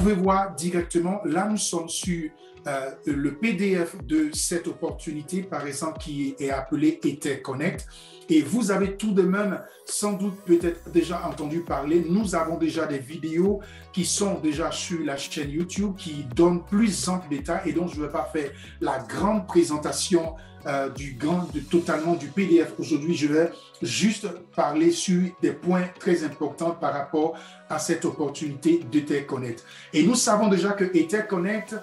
pouvez voir directement, là nous sommes sur le PDF de cette opportunité, par exemple, qui est appelé EtherConnect. Et vous avez tout de même, sans doute peut-être déjà entendu parler, nous avons déjà des vidéos qui sont déjà sur la chaîne YouTube qui donnent plus ample détails et donc je ne vais pas faire la grande présentation totalement du PDF. Aujourd'hui, je vais juste parler sur des points très importants par rapport à cette opportunité d'EtherConnect. Et nous savons déjà que EtherConnect,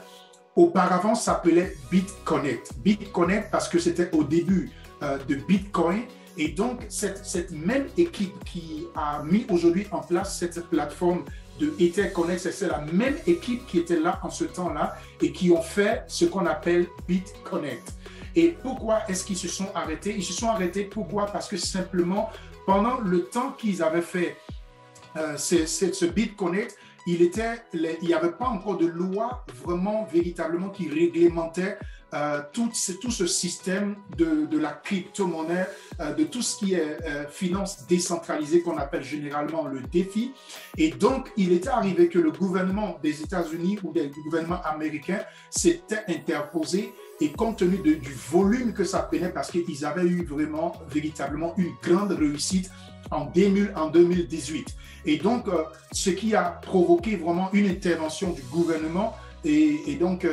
auparavant, s'appelait BitConnect. BitConnect parce que c'était au début de Bitcoin. Et donc, cette même équipe qui a mis aujourd'hui en place cette plateforme de EtherConnect, c'est la même équipe qui était là en ce temps-là et qui ont fait ce qu'on appelle BitConnect. Et pourquoi est-ce qu'ils se sont arrêtés? Ils se sont arrêtés, pourquoi? Parce que simplement, pendant le temps qu'ils avaient fait ce BitConnect, il n'y avait pas encore de loi vraiment, véritablement, qui réglementait tout ce système de la crypto-monnaie, de tout ce qui est finance décentralisée qu'on appelle généralement le DeFi. Et donc, il était arrivé que le gouvernement des États-Unis ou le gouvernement américain s'était interposé et compte tenu du volume que ça prenait, parce qu'ils avaient eu vraiment, véritablement une grande réussite en 2018. Et donc, ce qui a provoqué vraiment une intervention du gouvernement et donc,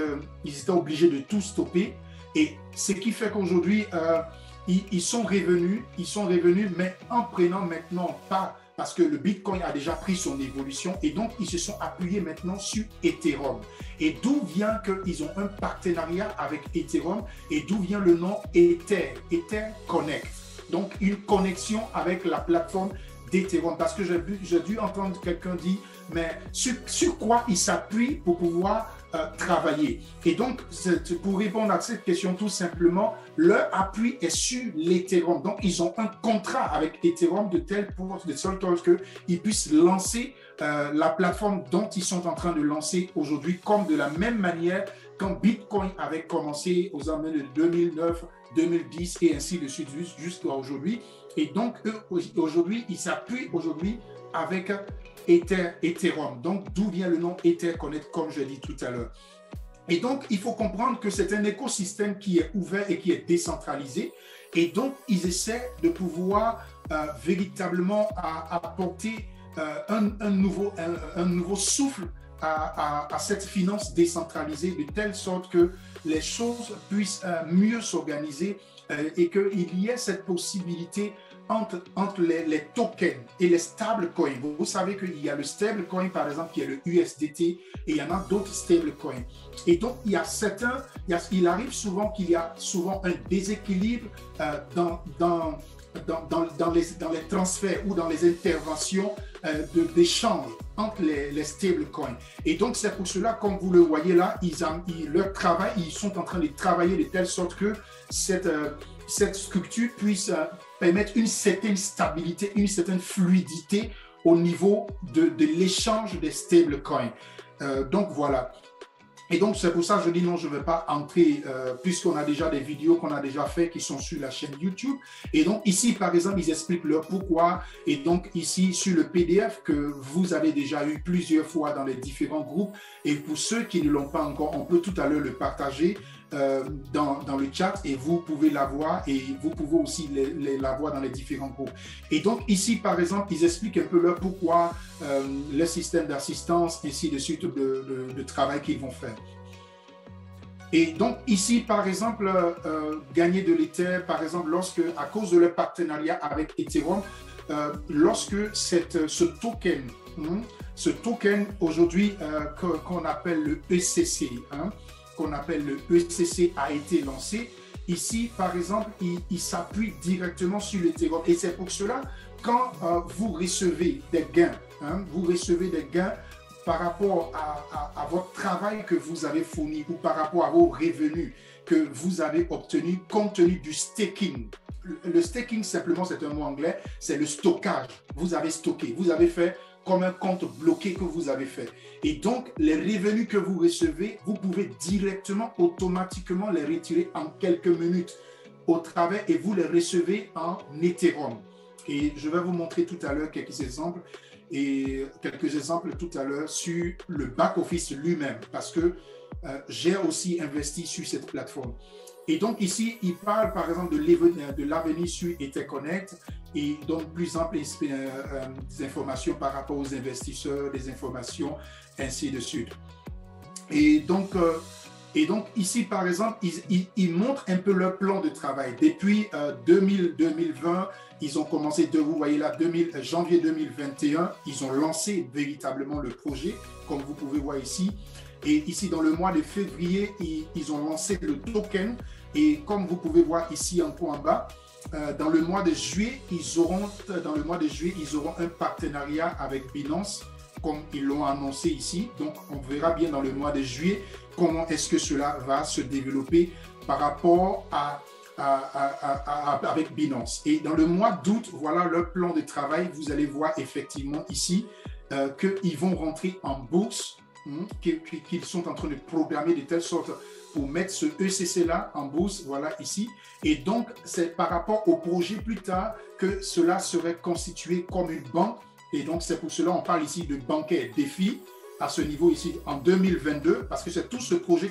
ils étaient obligés de tout stopper. Et ce qui fait qu'aujourd'hui, ils sont revenus, mais en prenant maintenant pas, parce que le Bitcoin a déjà pris son évolution et donc ils se sont appuyés maintenant sur Ethereum. Et d'où vient qu'ils ont un partenariat avec Ethereum et d'où vient le nom EtherConnect. Donc, une connexion avec la plateforme d'Ethereum. Parce que j'ai dû entendre quelqu'un dire, mais sur quoi il s'appuie pour pouvoir travailler? Et donc, pour répondre à cette question, tout simplement, leur appui est sur l'Ethereum. Donc, ils ont un contrat avec Ethereum de sorte qu'ils puissent lancer la plateforme dont ils sont en train de lancer aujourd'hui, comme de la même manière quand Bitcoin avait commencé aux années de 2009, 2010 et ainsi de suite jusqu'à aujourd'hui. Et donc, eux, aujourd'hui, ils s'appuient aujourd'hui avec Ethereum. Donc, d'où vient le nom EtherConnect, comme je l'ai dit tout à l'heure. Et donc, il faut comprendre que c'est un écosystème qui est ouvert et qui est décentralisé. Et donc, ils essaient de pouvoir véritablement apporter un nouveau souffle à cette finance décentralisée, de telle sorte que les choses puissent mieux s'organiser et qu'il y ait cette possibilité entre les tokens et les stablecoins. Vous savez qu'il y a le stablecoin, par exemple, qui est le USDT, et il y en a d'autres stablecoins. Et donc, il arrive souvent qu'il y a souvent un déséquilibre dans les transferts ou dans les interventions d'échange entre les stablecoins. Et donc, c'est pour cela, comme vous le voyez là, ils sont en train de travailler de telle sorte que cette structure puisse permettre une certaine stabilité, une certaine fluidité au niveau de l'échange des stablecoins. Donc, voilà. Et donc, c'est pour ça que je dis non, je ne vais pas entrer, puisqu'on a déjà des vidéos qu'on a déjà fait qui sont sur la chaîne YouTube. Et donc, ici, par exemple, ils expliquent leur pourquoi. Et donc, ici, sur le PDF que vous avez déjà eu plusieurs fois dans les différents groupes. Et pour ceux qui ne l'ont pas encore, on peut tout à l'heure le partager dans le chat et vous pouvez la voir et vous pouvez aussi la voir dans les différents groupes. Et donc, ici, par exemple, ils expliquent un peu leur pourquoi, le système d'assistance, ainsi de suite de travail qu'ils vont faire. Et donc, ici, par exemple, gagner de l'Ether, par exemple, à cause de leur partenariat avec Ethereum, lorsque ce token aujourd'hui qu'on appelle le ECC, a été lancé, ici, par exemple, il s'appuie directement sur l'Ethereum. Et c'est pour cela, quand vous recevez des gains, par rapport à votre travail que vous avez fourni ou par rapport à vos revenus que vous avez obtenus compte tenu du staking. Le staking, simplement, c'est un mot anglais, c'est le stockage. Vous avez stocké, vous avez fait comme un compte bloqué que vous avez fait. Et donc, les revenus que vous recevez, vous pouvez directement, automatiquement les retirer en quelques minutes au travers et vous les recevez en Ethereum. Et je vais vous montrer tout à l'heure quelques exemples tout à l'heure sur le back-office lui-même, parce que j'ai aussi investi sur cette plateforme. Et donc ici, il parle par exemple de l'avenir sur EtherConnect et donc plus ample des informations par rapport aux investisseurs, des informations, ainsi de suite. Et donc ici, par exemple, ils montrent un peu leur plan de travail. Depuis 2020, ils ont commencé, vous voyez là, janvier 2021, ils ont lancé véritablement le projet, comme vous pouvez voir ici. Et ici, dans le mois de février, ils ont lancé le token. Et comme vous pouvez voir ici en point en bas, dans le mois de juillet, ils auront un partenariat avec Binance, comme ils l'ont annoncé ici. Donc, on verra bien dans le mois de juillet comment est-ce que cela va se développer par rapport avec Binance. Et dans le mois d'août, voilà leur plan de travail. Vous allez voir effectivement ici qu'ils vont rentrer en bourse, qu'ils sont en train de programmer de telle sorte pour mettre ce ECC-là en bourse, voilà ici. Et donc, c'est par rapport au projet plus tard que cela serait constitué comme une banque. Et donc, c'est pour cela qu'on parle ici de bancaire défi à ce niveau ici en 2022, parce que c'est tout ce projet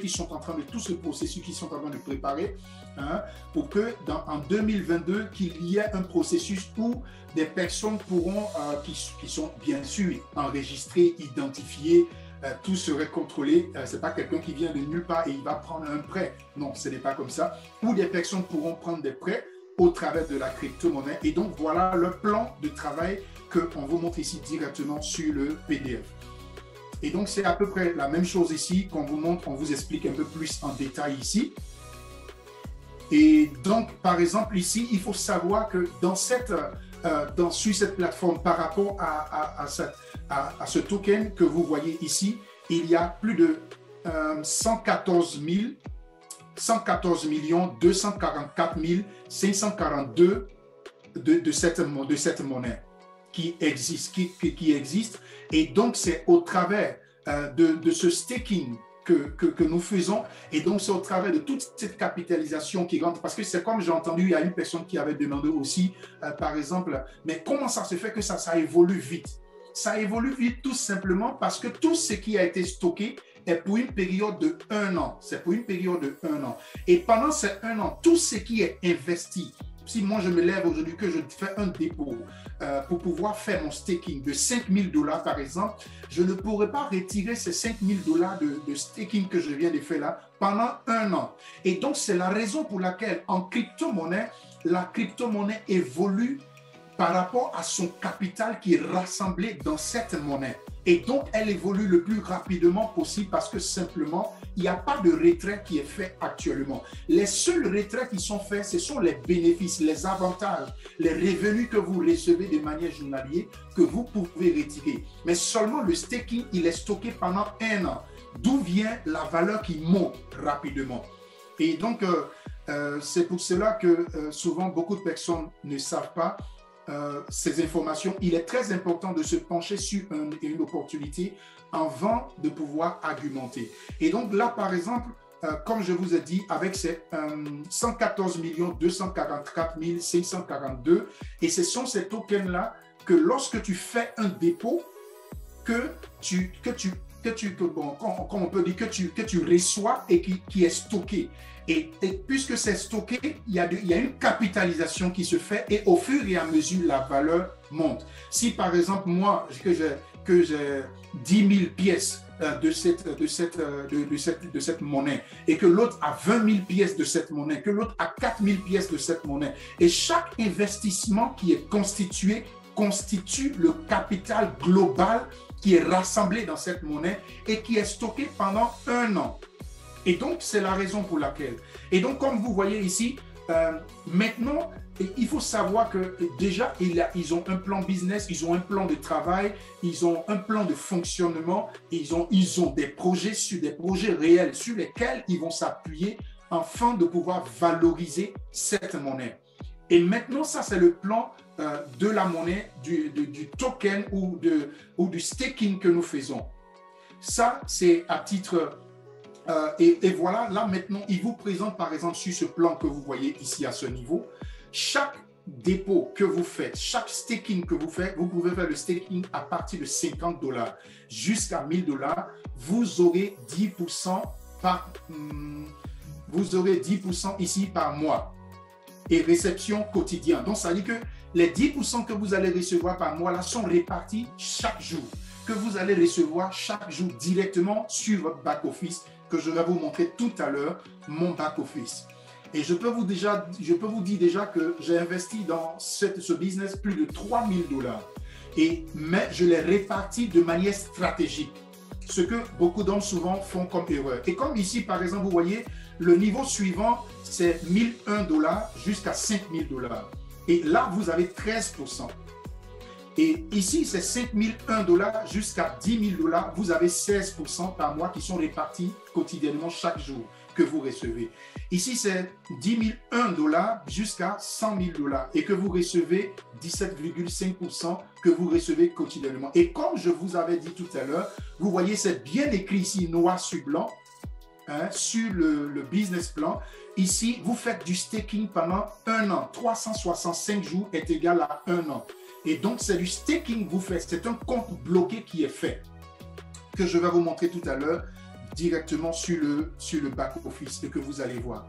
tout ce processus qui sont en train de préparer, pour que en 2022, qu'il y ait un processus où des personnes pourront, qui sont bien sûr enregistrées, identifiées, tout serait contrôlé. Ce n'est pas quelqu'un qui vient de nulle part et il va prendre un prêt. Non, ce n'est pas comme ça. Où des personnes pourront prendre des prêts au travers de la crypto-monnaie. Et donc, voilà le plan de travail qu'on vous montre ici directement sur le PDF. Et donc, c'est à peu près la même chose ici qu'on vous montre, on vous explique un peu plus en détail ici. Et donc, par exemple, ici, il faut savoir que sur cette plateforme, par rapport à ce token que vous voyez ici, il y a plus de 114 244 542 de cette monnaie qui existe. Et donc, c'est au travers de ce staking que nous faisons. Et donc, c'est au travers de toute cette capitalisation qui rentre. Parce que c'est comme j'ai entendu, il y a une personne qui avait demandé aussi, par exemple, mais comment ça se fait que ça évolue vite? Ça évolue vite tout simplement parce que tout ce qui a été stocké est pour une période de 1 an. C'est pour une période de 1 an. Et pendant ces 1 an, tout ce qui est investi, si moi je me lève aujourd'hui que je fais un dépôt pour pouvoir faire mon staking de 5 000 $ par exemple, je ne pourrais pas retirer ces 5 000 $ de staking que je viens de faire là pendant 1 an. Et donc c'est la raison pour laquelle en crypto-monnaie, la crypto-monnaie évolue par rapport à son capital qui est rassemblé dans cette monnaie. Et donc, elle évolue le plus rapidement possible parce que simplement, il n'y a pas de retrait qui est fait actuellement. Les seuls retraits qui sont faits, ce sont les bénéfices, les avantages, les revenus que vous recevez de manière journalière que vous pouvez retirer. Mais seulement le staking, il est stocké pendant 1 an. D'où vient la valeur qui monte rapidement. Et donc, c'est pour cela que souvent, beaucoup de personnes ne savent pas ces informations. Il est très important de se pencher sur une opportunité avant de pouvoir argumenter. Et donc là, par exemple, comme je vous ai dit, avec ces 114 244 542, et ce sont ces tokens-là que lorsque tu fais un dépôt, que tu reçois et qui est stocké. Et puisque c'est stocké, il y a une capitalisation qui se fait et au fur et à mesure, la valeur monte. Si par exemple, moi, que j'ai 10 000 pièces de cette monnaie et que l'autre a 20 000 pièces de cette monnaie, que l'autre a 4 000 pièces de cette monnaie, et chaque investissement qui est constitué constitue le capital global qui est rassemblé dans cette monnaie et qui est stocké pendant 1 an. Et donc, c'est la raison pour laquelle. Et donc, comme vous voyez ici, maintenant, il faut savoir que déjà, ils ont un plan business, ils ont un plan de travail, ils ont un plan de fonctionnement, ils ont des projets réels sur lesquels ils vont s'appuyer afin de pouvoir valoriser cette monnaie. Et maintenant, ça, c'est le plan de la monnaie, du token ou du staking que nous faisons. Ça, c'est à titre... et voilà, là maintenant, il vous présente par exemple sur ce plan que vous voyez ici à ce niveau, chaque dépôt que vous faites, chaque staking que vous faites, vous pouvez faire le staking à partir de $50 jusqu'à $1000, vous aurez 10% vous aurez 10% ici par mois et réception quotidienne. Donc, ça veut dire que les 10% que vous allez recevoir par mois là sont répartis chaque jour, que vous allez recevoir chaque jour directement sur votre back-office, que je vais vous montrer tout à l'heure, mon back-office. Et je peux vous dire déjà que j'ai investi dans ce business plus de $3000. Mais je l'ai réparti de manière stratégique, ce que beaucoup d'hommes souvent font comme erreur. Et comme ici, par exemple, vous voyez, le niveau suivant, c'est $1001 jusqu'à $5000. Et là, vous avez 13%. Et ici, c'est $5001 jusqu'à $10 000. Vous avez 16% par mois qui sont répartis quotidiennement chaque jour que vous recevez. Ici, c'est $10 001 jusqu'à $100 000 et que vous recevez 17,5% que vous recevez quotidiennement. Et comme je vous avais dit tout à l'heure, vous voyez, c'est bien écrit ici, noir sur blanc, sur le business plan. Ici, vous faites du staking pendant 1 an. 365 jours est égal à 1 an. Et donc, c'est du staking que vous faites. C'est un compte bloqué qui est fait, que je vais vous montrer tout à l'heure directement sur le back-office et que vous allez voir.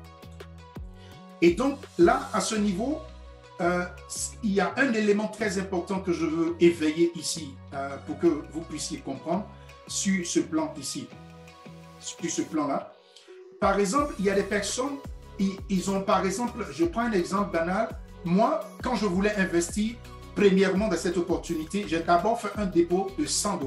Et donc, là, à ce niveau, il y a un élément très important que je veux éveiller ici pour que vous puissiez comprendre sur ce plan ici, sur ce plan-là. Par exemple, il y a des personnes, ils ont par exemple, je prends un exemple banal, moi, quand je voulais investir premièrement dans cette opportunité, j'ai d'abord fait un dépôt de $100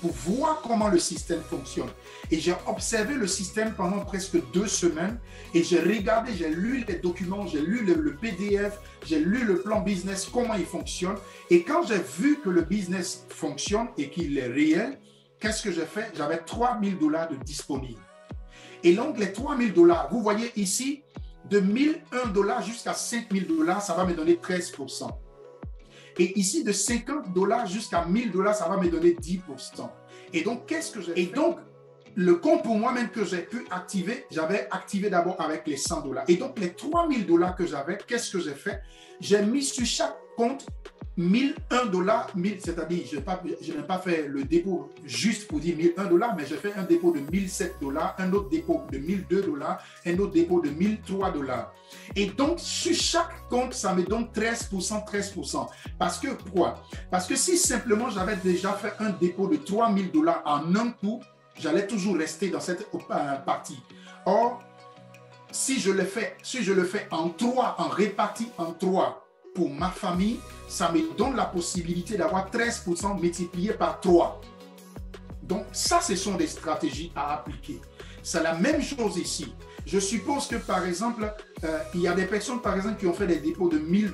pour voir comment le système fonctionne. Et j'ai observé le système pendant presque 2 semaines et j'ai regardé, j'ai lu les documents, j'ai lu le PDF, j'ai lu le plan business, comment il fonctionne. Et quand j'ai vu que le business fonctionne et qu'il est réel, qu'est-ce que j'ai fait? J'avais $3000 de disponibles. Et donc, les $3000, vous voyez ici, de $1001 jusqu'à $5000, ça va me donner 13%. Et ici, de $50 jusqu'à $1000, ça va me donner 10%. Et donc, qu'est-ce que j'ai fait? Et donc, le compte pour moi-même que j'ai pu activer, j'avais activé d'abord avec les $100. Et donc, les $3000 que j'avais, qu'est-ce que j'ai fait? J'ai mis sur chaque compte $1001, c'est-à-dire, je n'ai pas fait le dépôt juste pour dire $1001, mais j'ai fait un dépôt de $1007, un autre dépôt de $1002, un autre dépôt de $1003. Et donc, sur chaque compte, ça me donne 13%, 13%. Parce que, pourquoi? Parce que si simplement j'avais déjà fait un dépôt de $3000 en un coup, j'allais toujours rester dans cette partie. Or, si je le fais en 3, en réparti en 3, pour ma famille, ça me donne la possibilité d'avoir 13% multiplié par 3. Donc, ça, ce sont des stratégies à appliquer. C'est la même chose ici. Je suppose que, par exemple, il y a des personnes, par exemple, qui ont fait des dépôts de $1000.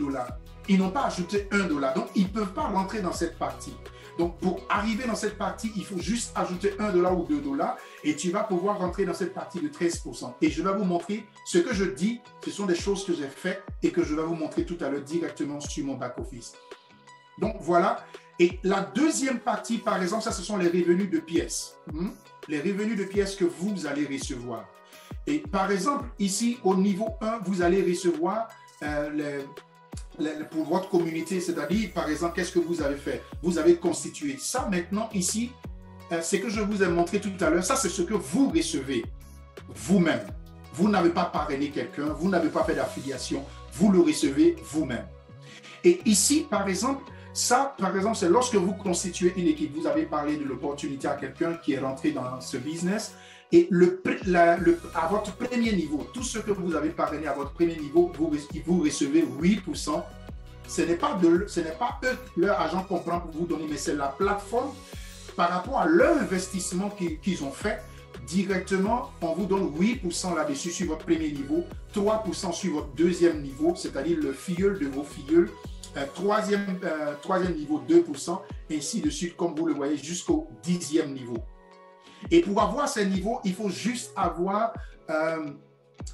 Ils n'ont pas ajouté $1. Donc, ils ne peuvent pas rentrer dans cette partie. Donc, pour arriver dans cette partie, il faut juste ajouter $1 ou $2 et tu vas pouvoir rentrer dans cette partie de 13%. Et je vais vous montrer ce que je dis. Ce sont des choses que j'ai faites et que je vais vous montrer tout à l'heure directement sur mon back-office. Donc, voilà. Et la deuxième partie, par exemple, ça, ce sont les revenus de pièces. Les revenus de pièces que vous allez recevoir. Et par exemple, ici, au niveau 1, vous allez recevoir pour votre communauté, c'est-à-dire, par exemple, qu'est-ce que vous avez fait? Vous avez constitué. Ça, maintenant, ici, ce que je vous ai montré tout à l'heure, ça, c'est ce que vous recevez vous-même. Vous n'avez pas parrainé quelqu'un, vous n'avez pas fait d'affiliation, vous le recevez vous-même. Et ici, par exemple, ça, par exemple, c'est lorsque vous constituez une équipe. Vous avez parlé de l'opportunité à quelqu'un qui est rentré dans ce business. Et à votre premier niveau, tout ce que vous avez parrainé à votre premier niveau, vous recevez 8%. Ce n'est pas eux, leur agent comprend pour vous donner, mais c'est la plateforme par rapport à leur investissement qu'ils ont fait. Directement, on vous donne 8% là-dessus sur votre premier niveau, 3% sur votre deuxième niveau, c'est-à-dire le filleul de vos filleuls, troisième niveau 2%, ainsi de suite, comme vous le voyez, jusqu'au 10e niveau. Et pour avoir ces niveaux, il faut juste avoir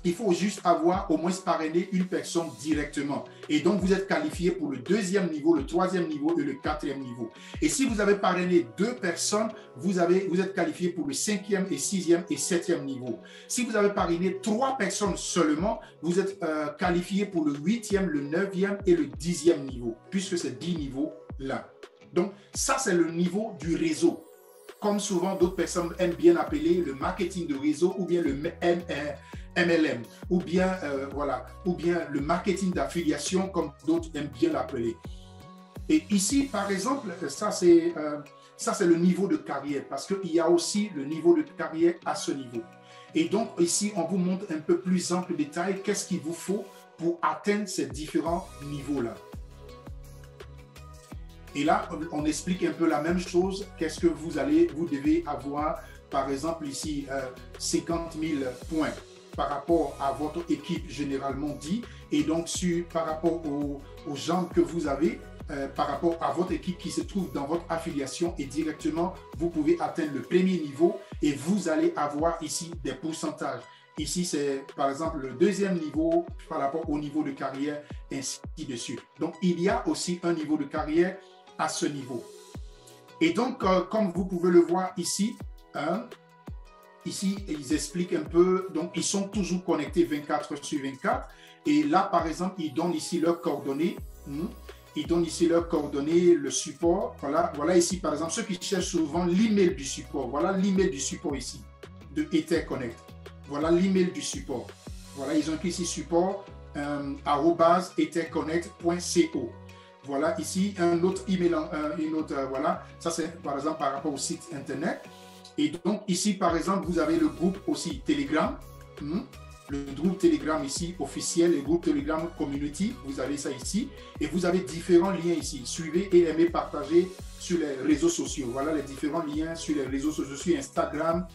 il faut juste avoir au moins parrainé une personne directement. Et donc, vous êtes qualifié pour le deuxième niveau, le troisième niveau et le quatrième niveau. Et si vous avez parrainé 2 personnes, vous êtes qualifié pour le 5e et 6e et 7e niveau. Si vous avez parrainé 3 personnes seulement, vous êtes qualifié pour le 8e, le 9e et le 10e niveau, puisque c'est 10 niveaux-là. Donc, ça, c'est le niveau du réseau. Comme souvent, d'autres personnes aiment bien appeler le marketing de réseau ou bien le MLM, ou bien, ou bien le marketing d'affiliation, comme d'autres aiment bien l'appeler. Et ici, par exemple, ça c'est le niveau de carrière, parce qu'il y a aussi le niveau de carrière à ce niveau. Et donc, ici, on vous montre un peu plus ample détail qu'est-ce qu'il vous faut pour atteindre ces différents niveaux-là. Et là, on explique un peu la même chose. Qu'est-ce que vous devez avoir, par exemple, ici, 50 000 points par rapport à votre équipe généralement dit. Et donc, par rapport aux gens que vous avez, par rapport à votre équipe qui se trouve dans votre affiliation, et directement, vous pouvez atteindre le premier niveau et vous allez avoir ici des pourcentages. Ici, c'est par exemple le deuxième niveau par rapport au niveau de carrière, ainsi de suite. Donc, il y a aussi un niveau de carrière à ce niveau. Et donc, comme vous pouvez le voir ici, ici, ils expliquent un peu, donc ils sont toujours connectés 24/24. Et là, par exemple, ils donnent ici leurs coordonnées. Ils donnent ici leurs coordonnées, le support. Voilà ici, par exemple, ceux qui cherchent souvent l'email du support. Voilà l'email du support ici, de EtherConnect. Voilà l'email du support. Voilà, ils ont écrit ici support @etherconnect.co. Voilà ici un autre email, voilà, ça c'est par exemple par rapport au site internet. Et donc ici par exemple vous avez le groupe aussi Telegram, le groupe Telegram ici officiel, le groupe Telegram Community, vous avez ça ici. Et vous avez différents liens ici, suivez et aimez partager sur les réseaux sociaux. Voilà les différents liens sur les réseaux sociaux, sur Instagram,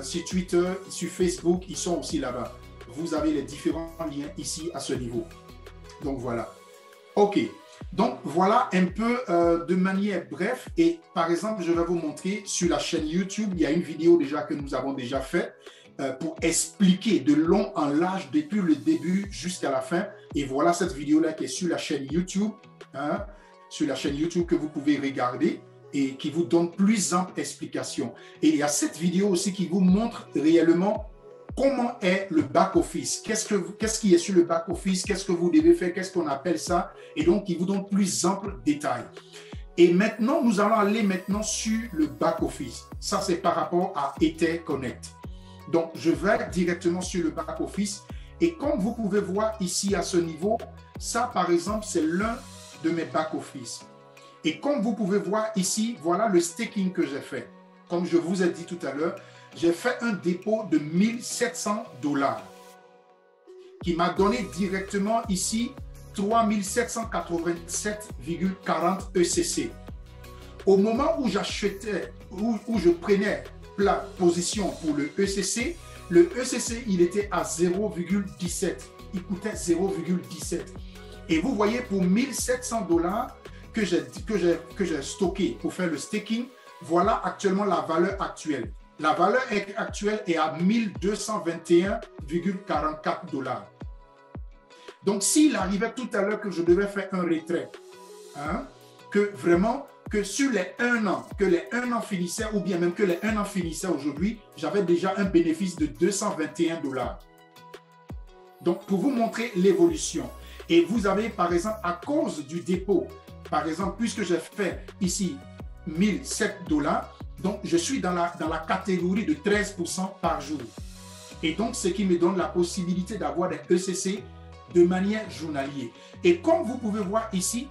sur Twitter, sur Facebook, ils sont aussi là-bas. Vous avez les différents liens ici à ce niveau. Donc voilà. Ok. Donc, voilà un peu de manière bref. Et par exemple, je vais vous montrer sur la chaîne YouTube, il y a une vidéo déjà que nous avons déjà faite pour expliquer de long en large depuis le début jusqu'à la fin. Et voilà cette vidéo-là qui est sur la chaîne YouTube, sur la chaîne YouTube que vous pouvez regarder et qui vous donne plus ample explication. Et il y a cette vidéo aussi qui vous montre réellement comment est le back-office, qu'est-ce qui est sur le back-office, qu'est-ce que vous devez faire, qu'est-ce qu'on appelle ça, et donc il vous donne plus ample détail. Et maintenant, nous allons aller maintenant sur le back-office. Ça, c'est par rapport à EtherConnect. Donc, je vais directement sur le back-office, et comme vous pouvez voir ici à ce niveau, ça, par exemple, c'est l'un de mes back-office. Et comme vous pouvez voir ici, voilà le staking que j'ai fait. Comme je vous ai dit tout à l'heure, j'ai fait un dépôt de 1700 $, qui m'a donné directement ici 3787,40 ECC. Au moment où j'achetais, où je prenais la position pour le ECC, il était à 0,17. Il coûtait 0,17. Et vous voyez, pour 1700 $ que j'ai stocké pour faire le staking, voilà actuellement la valeur actuelle. La valeur actuelle est à 1221,44 $. Donc, s'il arrivait tout à l'heure que je devais faire un retrait, que vraiment, que sur les 1 an, que les 1 an finissaient, ou bien même que les 1 an finissaient aujourd'hui, j'avais déjà un bénéfice de 221 $. Donc, pour vous montrer l'évolution. Et vous avez, par exemple, à cause du dépôt, par exemple, puisque j'ai fait ici 1007 $, donc je suis dans la catégorie de 13% par jour. Et donc, ce qui me donne la possibilité d'avoir des ECC de manière journalière. Et comme vous pouvez voir ici,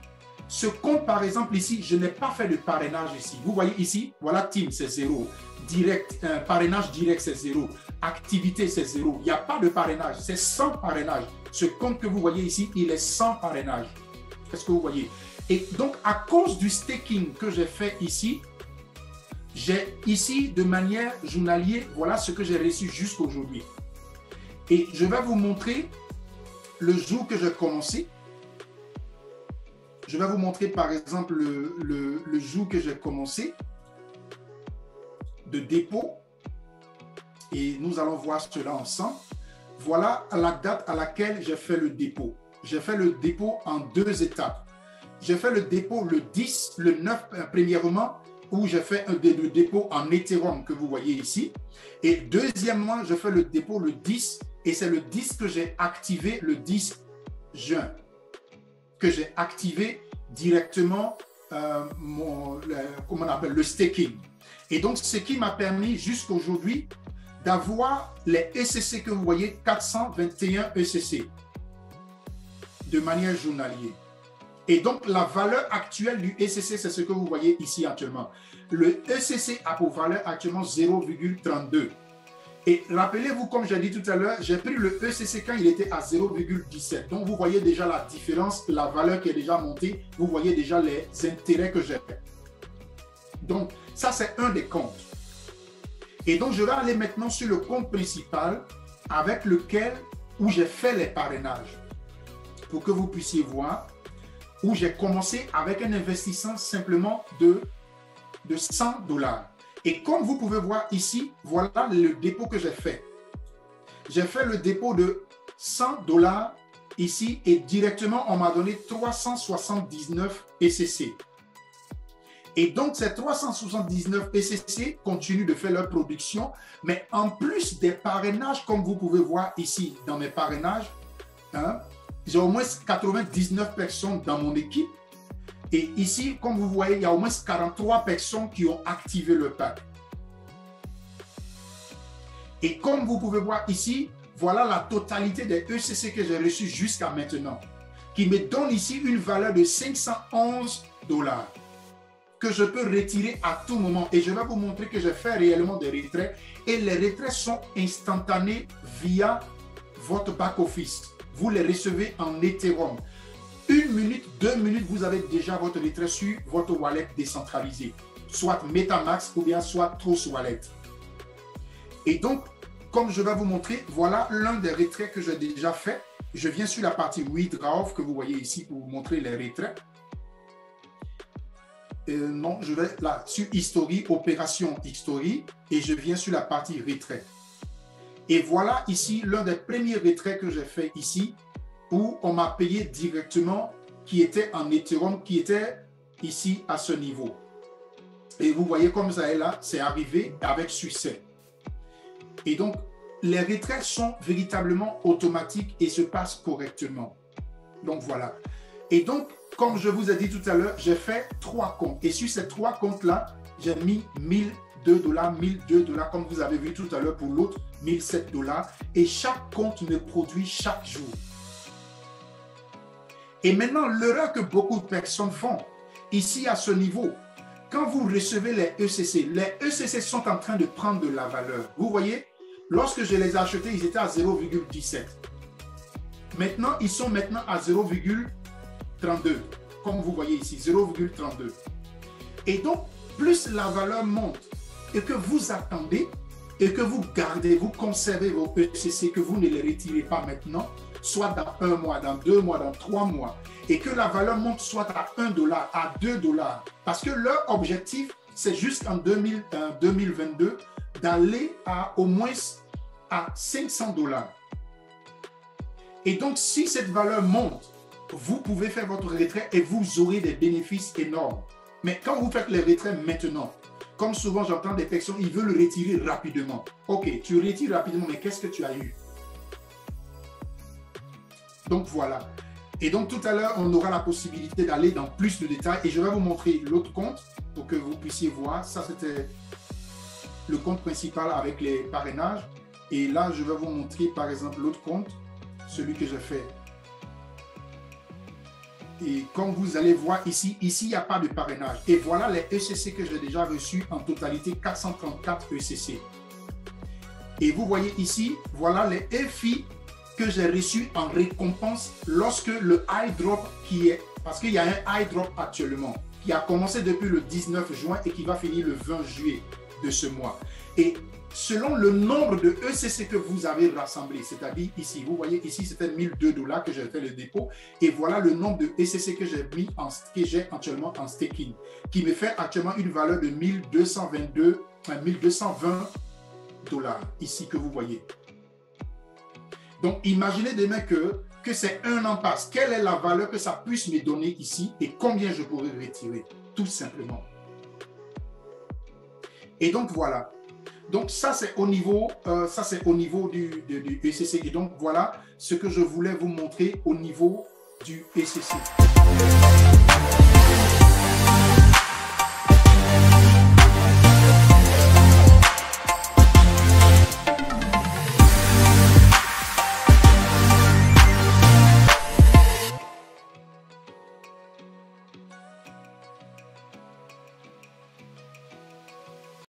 ce compte, par exemple, ici, je n'ai pas fait de parrainage ici. Vous voyez ici, voilà, team, c'est 0. Direct, parrainage direct, c'est 0. Activité, c'est 0. Il n'y a pas de parrainage, c'est sans parrainage. Ce compte que vous voyez ici, il est sans parrainage. Est-ce que vous voyez? Et donc, à cause du staking que j'ai fait ici, j'ai ici, de manière journalière, voilà ce que j'ai reçu jusqu'aujourd'hui. Et je vais vous montrer le jour que j'ai commencé. Je vais vous montrer, par exemple, le jour que j'ai commencé de dépôt. Et nous allons voir cela ensemble. voilà la date à laquelle j'ai fait le dépôt. J'ai fait le dépôt en 2 étapes. J'ai fait le dépôt le 10, le 9, premièrement, où j'ai fait le dépôt en Ethereum que vous voyez ici. Et deuxièmement, je fais le dépôt le 10, et c'est le 10 que j'ai activé le 10 juin, que j'ai activé directement comment on appelle, le staking. Et donc, ce qui m'a permis jusqu'à aujourd'hui d'avoir les ECC que vous voyez, 421 ECC de manière journalière. Et donc, la valeur actuelle du ECC, c'est ce que vous voyez ici actuellement. Le ECC a pour valeur actuellement 0,32. Et rappelez-vous, comme j'ai dit tout à l'heure, j'ai pris le ECC quand il était à 0,17. Donc, vous voyez déjà la différence, la valeur qui est déjà montée. Vous voyez déjà les intérêts que j'ai fait. Donc, ça, c'est un des comptes. Et donc, je vais aller maintenant sur le compte principal avec lequel, où j'ai fait les parrainages. Pour que vous puissiez voir, où j'ai commencé avec un investissement simplement de $100. Et comme vous pouvez voir ici, voilà le dépôt que j'ai fait. J'ai fait le dépôt de $100 ici et directement, on m'a donné 379 ECC. Et donc, ces 379 ECC continuent de faire leur production, mais en plus des parrainages, comme vous pouvez voir ici dans mes parrainages, hein, j'ai au moins 99 personnes dans mon équipe. Et ici, comme vous voyez, il y a au moins 43 personnes qui ont activé le pack. Et comme vous pouvez voir ici, voilà la totalité des ECC que j'ai reçus jusqu'à maintenant, qui me donne ici une valeur de $511 que je peux retirer à tout moment. Et je vais vous montrer que j'ai fait réellement des retraits. Et les retraits sont instantanés via votre back-office. Vous les recevez en Ethereum. 1 minute, 2 minutes, vous avez déjà votre retrait sur votre wallet décentralisé, soit MetaMask ou bien soit Trust Wallet. Et donc, comme je vais vous montrer, voilà l'un des retraits que j'ai déjà fait. Je viens sur la partie Withdraw que vous voyez ici pour vous montrer les retraits. Non, je vais là sur History, Opération History, et je viens sur la partie retrait. Et voilà ici l'un des premiers retraits que j'ai fait ici, où on m'a payé directement, qui était en Ethereum, qui était ici à ce niveau. Et vous voyez comme ça est là, c'est arrivé avec succès. Et donc, les retraits sont véritablement automatiques et se passent correctement. Donc voilà. Et donc, comme je vous ai dit tout à l'heure, j'ai fait 3 comptes. Et sur ces 3 comptes-là, j'ai mis $1002, $1002, comme vous avez vu tout à l'heure pour l'autre, $1007. Et chaque compte me produit chaque jour. Et maintenant, l'erreur que beaucoup de personnes font, ici à ce niveau, quand vous recevez les ECC sont en train de prendre de la valeur. Vous voyez, lorsque je les ai achetés, ils étaient à 0,17. Maintenant, ils sont maintenant à 0,32. Comme vous voyez ici, 0,32. Et donc, plus la valeur monte et que vous attendez et que vous gardez, vous conservez vos ECC, que vous ne les retirez pas maintenant, soit dans 1 mois, dans 2 mois, dans 3 mois, et que la valeur monte soit à $1, à $2, parce que leur objectif, c'est jusqu'en 2022 d'aller au moins à $500. Et donc, si cette valeur monte, vous pouvez faire votre retrait et vous aurez des bénéfices énormes. Mais quand vous faites les retraits maintenant, comme souvent j'entends des personnes, ils veulent le retirer rapidement. Ok, tu retires rapidement, mais qu'est-ce que tu as eu? Donc voilà. Et donc tout à l'heure, on aura la possibilité d'aller dans plus de détails et je vais vous montrer l'autre compte pour que vous puissiez voir. Ça, c'était le compte principal avec les parrainages. Et là, je vais vous montrer par exemple l'autre compte, celui que j'ai fait. Et comme vous allez voir ici, il n'y a pas de parrainage. Et voilà les ECC que j'ai déjà reçus en totalité, 434 ECC. Et vous voyez ici, voilà les EFI que j'ai reçus en récompense lorsque le high drop qui est, parce qu'il y a un high drop actuellement, qui a commencé depuis le 19 juin et qui va finir le 20 juillet de ce mois. Et selon le nombre de ECC que vous avez rassemblé, c'est-à-dire ici, vous voyez ici, c'était $1002 que j'ai fait le dépôt, et voilà le nombre de ECC que j'ai mis que j'ai actuellement en staking, qui me fait actuellement une valeur de $1220 ici que vous voyez. Donc, imaginez demain que ces 1 an passe. Quelle est la valeur que ça puisse me donner ici et combien je pourrais retirer, tout simplement. Et donc, voilà. Donc, ça, c'est au niveau, du ECC. Et donc, voilà ce que je voulais vous montrer au niveau du ECC.